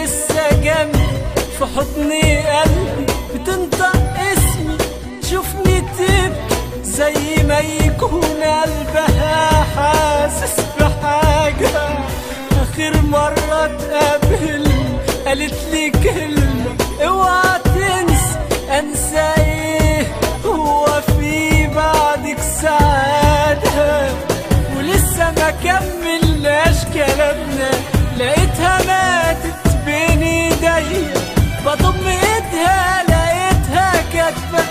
لسه جنبي في حضني قلبي بتنطق اسمي تشوفني تبكي زي ما يكون قلبها حاسس بحاجة. آخر مرة اتقابلنا قالت لي كلمة اوعى تنسى. انسى ايه هو في بعدك سعادة؟ ولسه ما كملناش كلامنا لقيتها ماتت بين ايديا. بضم ايدها لقيتها كاتبة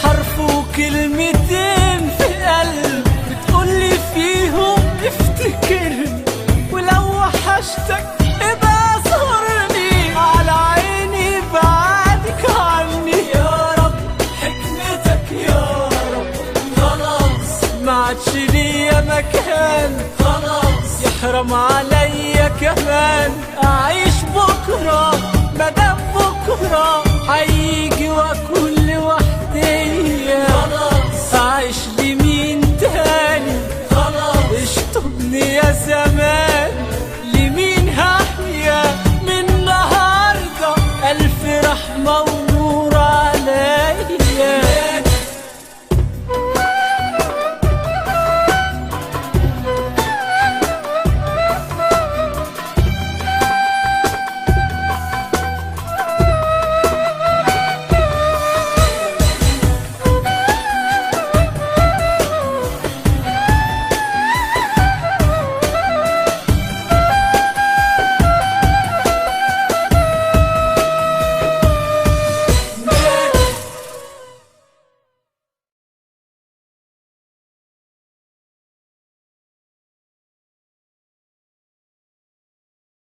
حرف وكلمتين في قلب بتقولي فيهم افتكرني ولو وحشتك ابقى زورني على عيني بعدك عني. يا رب حكمتك يا رب خلاص ما عادش ليا مكان، خلاص يحرم عليا كمان اعيش بكره مدام بكره